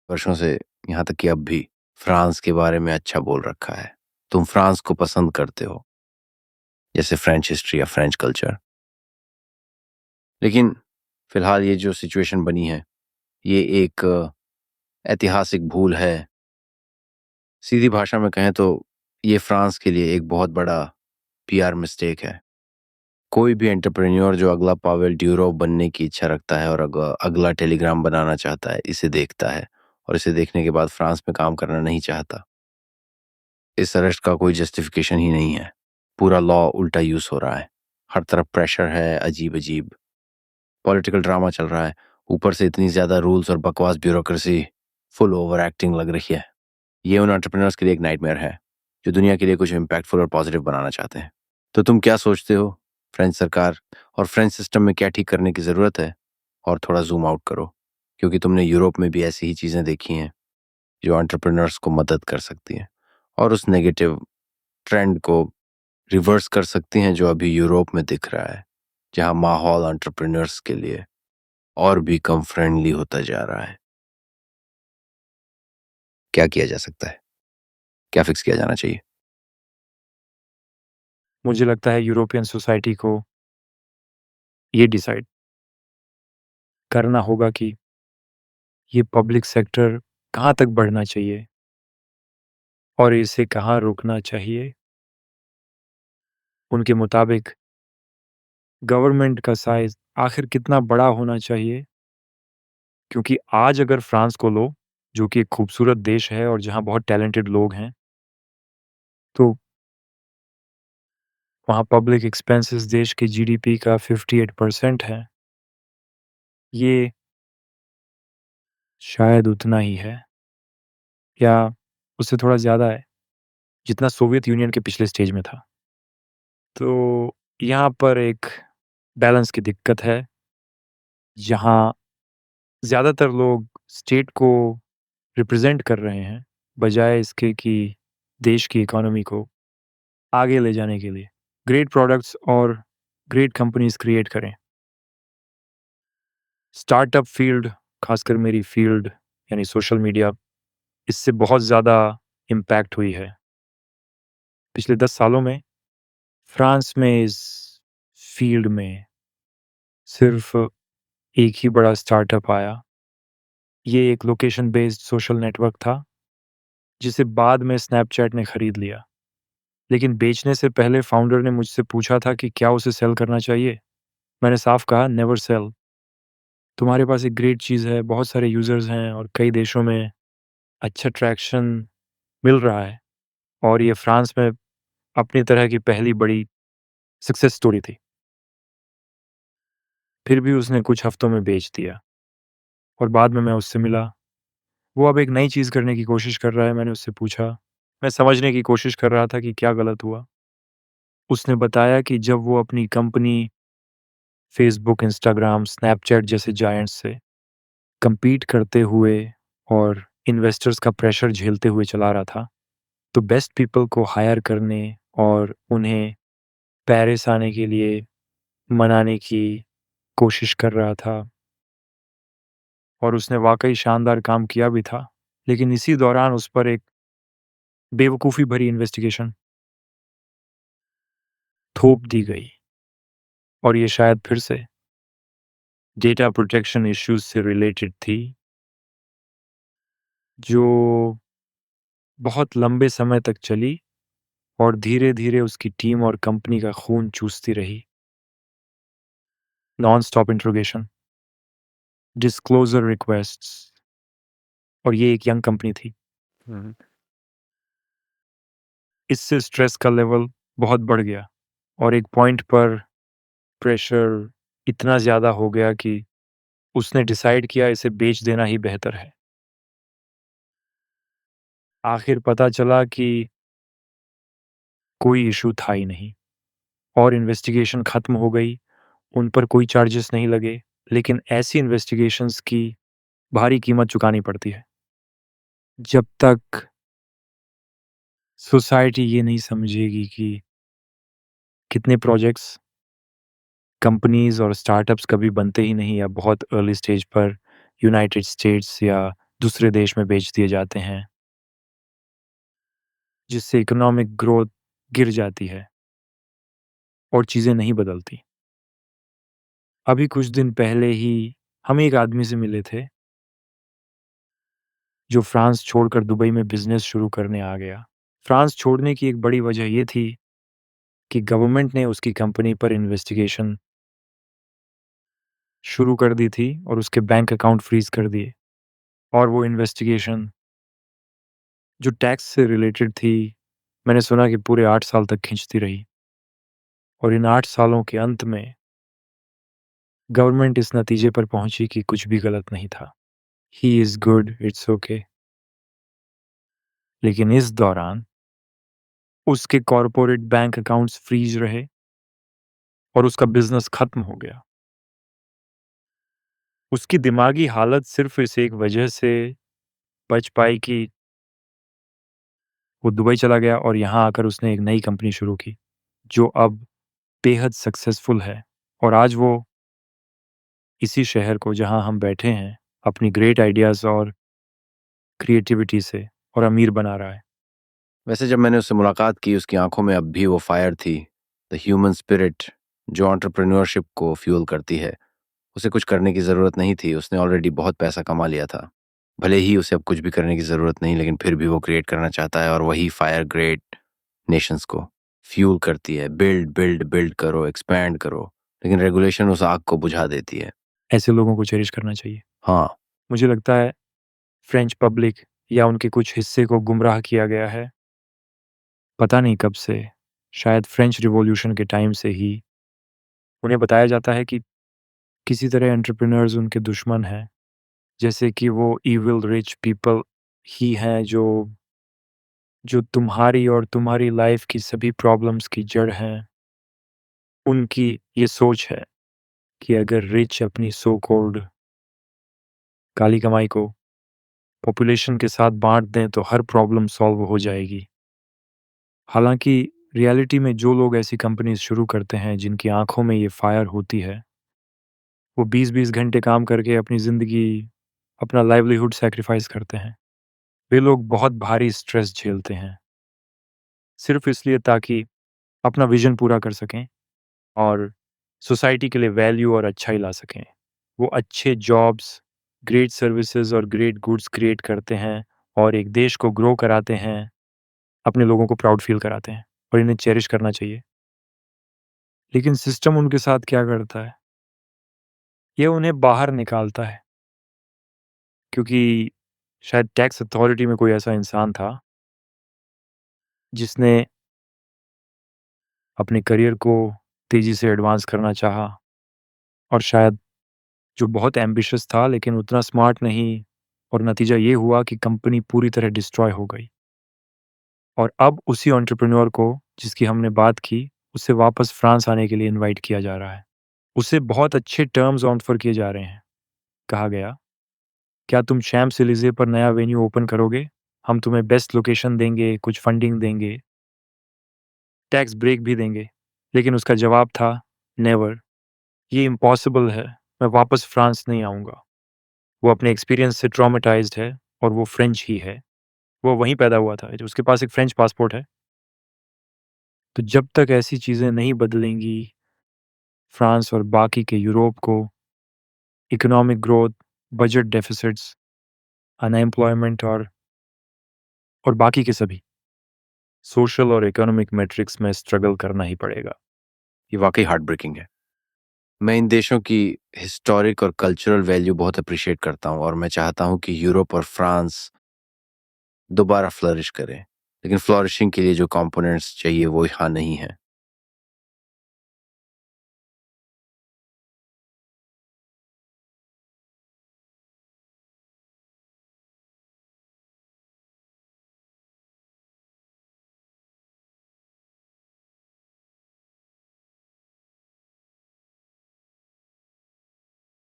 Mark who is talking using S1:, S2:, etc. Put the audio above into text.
S1: वर्षों से, यहाँ तक कि अब भी फ्रांस के बारे में अच्छा बोल रखा है। तुम फ्रांस को पसंद करते हो, जैसे फ्रेंच हिस्ट्री या फ्रेंच कल्चर। लेकिन फिलहाल ये जो सिचुएशन बनी है, ये एक ऐतिहासिक भूल है। सीधी भाषा में कहें तो ये फ्रांस के लिए एक बहुत बड़ा पीआर मिस्टेक है। कोई भी एंटरप्रेन्योर जो अगला पावेल ड्यूरोव बनने की इच्छा रखता है और अगला टेलीग्राम बनाना चाहता है, इसे देखता है और इसे देखने के बाद फ्रांस में काम करना नहीं चाहता। इस अरेस्ट का कोई जस्टिफिकेशन ही नहीं है। पूरा लॉ उल्टा यूज हो रहा है। हर तरफ प्रेशर है, अजीब अजीब पॉलिटिकल ड्रामा चल रहा है। ऊपर से इतनी ज्यादा रूल्स और बकवास ब्यूरोक्रेसी, फुल ओवर एक्टिंग लग रही है। ये उन एंटरप्रेन्योर्स के लिए एक नाइटमेयर है जो दुनिया के लिए कुछ इम्पैक्टफुल और पॉजिटिव बनाना चाहते हैं। तो तुम क्या सोचते हो, फ्रेंच सरकार और फ्रेंच सिस्टम में क्या ठीक करने की ज़रूरत है? और थोड़ा जूम आउट करो, क्योंकि तुमने यूरोप में भी ऐसी ही चीज़ें देखी हैं जो एंटरप्रेन्योर्स को मदद कर सकती हैं और उस नेगेटिव ट्रेंड को रिवर्स कर सकती हैं जो अभी यूरोप में दिख रहा है, जहां माहौल एंटरप्रेन्योर्स के लिए और भी कम फ्रेंडली होता जा रहा है। क्या किया जा सकता है? क्या फिक्स किया जाना चाहिए?
S2: मुझे लगता है यूरोपियन सोसाइटी को ये डिसाइड करना होगा कि ये पब्लिक सेक्टर कहाँ तक बढ़ना चाहिए और इसे कहाँ रोकना चाहिए। उनके मुताबिक गवर्नमेंट का साइज आखिर कितना बड़ा होना चाहिए, क्योंकि आज अगर फ्रांस को लो, जो कि एक खूबसूरत देश है और जहाँ बहुत टैलेंटेड लोग हैं, तो वहाँ पब्लिक एक्सपेंसेस देश के जीडीपी का 58% है। ये शायद उतना ही है या उससे थोड़ा ज़्यादा है, जितना सोवियत यूनियन के पिछले स्टेज में था। तो यहाँ पर एक बैलेंस की दिक्कत है, जहाँ ज़्यादातर लोग स्टेट को रिप्रेजेंट कर रहे हैं, बजाय इसके कि देश की इकोनॉमी को आगे ले जाने के लिए ग्रेट प्रोडक्ट्स और ग्रेट कंपनीज क्रिएट करें। स्टार्टअप फील्ड, खासकर मेरी फील्ड यानी सोशल मीडिया, इससे बहुत ज़्यादा इम्पैक्ट हुई है। पिछले 10 सालों में फ्रांस में इस फील्ड में सिर्फ एक ही बड़ा स्टार्टअप आया। ये एक लोकेशन बेस्ड सोशल नेटवर्क था, जिसे बाद में स्नैपचैट ने खरीद लिया। लेकिन बेचने से पहले फाउंडर ने मुझसे पूछा था कि क्या उसे सेल करना चाहिए। मैंने साफ कहा, नेवर सेल। तुम्हारे पास एक ग्रेट चीज़ है, बहुत सारे यूज़र्स हैं और कई देशों में अच्छा ट्रैक्शन मिल रहा है, और ये फ्रांस में अपनी तरह की पहली बड़ी सक्सेस स्टोरी थी। फिर भी उसने कुछ हफ्तों में बेच दिया और बाद में मैं उससे मिला। वो अब एक नई चीज़ करने की कोशिश कर रहा है। मैंने उससे पूछा, मैं समझने की कोशिश कर रहा था कि क्या गलत हुआ। उसने बताया कि जब वो अपनी कंपनी फेसबुक, इंस्टाग्राम, स्नैपचैट जैसे जायंट्स से compete करते हुए और इन्वेस्टर्स का प्रेशर झेलते हुए चला रहा था, तो बेस्ट पीपल को हायर करने और उन्हें पेरिस आने के लिए मनाने की कोशिश कर रहा था, और उसने वाकई शानदार काम किया भी था। लेकिन इसी दौरान उस पर एक बेवकूफ़ी भरी इन्वेस्टिगेशन थोप दी गई, और ये शायद फिर से डेटा प्रोटेक्शन इश्यूज से रिलेटेड थी, जो बहुत लंबे समय तक चली और धीरे-धीरे उसकी टीम और कंपनी का खून चूसती रही। Non stop interrogation, disclosure requests, और ये एक यंग कंपनी थी। इससे स्ट्रेस का लेवल बहुत बढ़ गया और एक पॉइंट पर प्रेशर इतना ज़्यादा हो गया कि उसने डिसाइड किया इसे बेच देना ही बेहतर है। आखिर पता चला कि कोई इशू था ही नहीं और इन्वेस्टिगेशन ख़त्म हो गई। उन पर कोई चार्जेस नहीं लगे, लेकिन ऐसी इन्वेस्टिगेशंस की भारी कीमत चुकानी पड़ती है। जब तक सोसाइटी ये नहीं समझेगी कि कितने प्रोजेक्ट्स, कंपनीज़ और स्टार्टअप्स कभी बनते ही नहीं या बहुत अर्ली स्टेज पर यूनाइटेड स्टेट्स या दूसरे देश में बेच दिए जाते हैं, जिससे इकोनॉमिक ग्रोथ गिर जाती है और चीज़ें नहीं बदलती। अभी कुछ दिन पहले ही हम एक आदमी से मिले थे, जो फ्रांस छोड़कर दुबई में बिज़नेस शुरू करने आ गया। फ्रांस छोड़ने की एक बड़ी वजह ये थी कि गवर्नमेंट ने उसकी कंपनी पर इन्वेस्टिगेशन शुरू कर दी थी और उसके बैंक अकाउंट फ्रीज़ कर दिए। और वो इन्वेस्टिगेशन जो टैक्स से रिलेटेड थी, मैंने सुना कि पूरे 8 साल तक खींचती रही। और इन 8 सालों के अंत में गवर्नमेंट इस नतीजे पर पहुंची कि कुछ भी गलत नहीं था। He is good, it's okay. लेकिन इस दौरान उसके कॉर्पोरेट बैंक अकाउंट्स फ्रीज रहे और उसका बिजनेस खत्म हो गया। उसकी दिमागी हालत सिर्फ इस एक वजह से बच पाई कि वो दुबई चला गया और यहाँ आकर उसने एक नई कंपनी शुरू की, जो अब बेहद सक्सेसफुल है। और आज वो इसी शहर को, जहाँ हम बैठे हैं, अपनी ग्रेट आइडियाज़ और क्रिएटिविटी से और अमीर बना रहा है।
S1: वैसे जब मैंने उससे मुलाकात की, उसकी आंखों में अब भी वो फायर थी, द ह्यूमन स्पिरिट जो एंटरप्रेन्योरशिप को फ्यूल करती है। उसे कुछ करने की ज़रूरत नहीं थी, उसने ऑलरेडी बहुत पैसा कमा लिया था। भले ही उसे अब कुछ भी करने की ज़रूरत नहीं, लेकिन फिर भी वो क्रिएट करना चाहता है, और वही फायर ग्रेट नेशंस को फ्यूल करती है। बिल्ड बिल्ड बिल्ड करो, एक्सपैंड करो, लेकिन रेगुलेशन उस आग को बुझा देती है।
S2: ऐसे लोगों को चेरिश करना चाहिए।
S1: हाँ,
S2: मुझे लगता है फ्रेंच पब्लिक या उनके कुछ हिस्से को गुमराह किया गया है। पता नहीं कब से, शायद फ्रेंच रिवॉल्यूशन के टाइम से ही उन्हें बताया जाता है कि किसी तरह एंटरप्रेन्योर्स उनके दुश्मन हैं, जैसे कि वो इविल रिच पीपल ही हैं जो जो तुम्हारी और तुम्हारी लाइफ की सभी प्रॉब्लम्स की जड़ हैं। उनकी ये सोच है कि अगर रिच अपनी सो कॉल्ड काली कमाई को पॉपुलेशन के साथ बांट दें तो हर प्रॉब्लम सॉल्व हो जाएगी। हालांकि रियलिटी में जो लोग ऐसी कंपनीज शुरू करते हैं जिनकी आंखों में ये फायर होती है, वो 20-20 घंटे काम करके अपनी ज़िंदगी, अपना लाइवलीहुड सैक्रिफाइस करते हैं। वे लोग बहुत भारी स्ट्रेस झेलते हैं, सिर्फ इसलिए ताकि अपना विज़न पूरा कर सकें और सोसाइटी के लिए वैल्यू और अच्छाई ला सकें। वो अच्छे जॉब्स, ग्रेट सर्विसेज और ग्रेट गुड्स क्रिएट करते हैं और एक देश को ग्रो कराते हैं, अपने लोगों को प्राउड फील कराते हैं, और इन्हें चेरिश करना चाहिए। लेकिन सिस्टम उनके साथ क्या करता है? ये उन्हें बाहर निकालता है, क्योंकि शायद टैक्स अथॉरिटी में कोई ऐसा इंसान था जिसने अपने करियर को तेज़ी से एडवांस करना चाहा, और शायद जो बहुत एम्बिशियस था लेकिन उतना स्मार्ट नहीं, और नतीजा ये हुआ कि कंपनी पूरी तरह डिस्ट्रॉय हो गई। और अब उसी एंटरप्रेन्योर को, जिसकी हमने बात की, उसे वापस फ्रांस आने के लिए इनवाइट किया जा रहा है। उसे बहुत अच्छे टर्म्स ऑफर किए जा रहे हैं। कहा गया, क्या तुम शैम्स एलिजे पर नया वेन्यू ओपन करोगे? हम तुम्हें बेस्ट लोकेशन देंगे, कुछ फंडिंग देंगे, टैक्स ब्रेक भी देंगे। लेकिन उसका जवाब था, नेवर, ये इम्पॉसिबल है, मैं वापस फ्रांस नहीं आऊँगा। वो अपने एक्सपीरियंस से ट्रॉमेटाइज्ड है, और वो फ्रेंच ही है। वो वहीं पैदा हुआ था, उसके पास एक फ्रेंच पासपोर्ट है। तो जब तक ऐसी चीज़ें नहीं बदलेंगी, फ्रांस और बाकी के यूरोप को economic growth, budget deficits, unemployment और बाकी के सभी सोशल और इकोनॉमिक मैट्रिक्स में स्ट्रगल करना ही पड़ेगा।
S1: ये वाकई हार्ट ब्रेकिंग है। मैं इन देशों की हिस्टोरिक और कल्चरल वैल्यू बहुत अप्रिशिएट करता हूँ, और मैं चाहता हूँ कि यूरोप और फ्रांस दोबारा फ्लरिश करें, लेकिन फ्लरिशिंग के लिए जो कंपोनेंट्स चाहिए वो यहाँ नहीं है।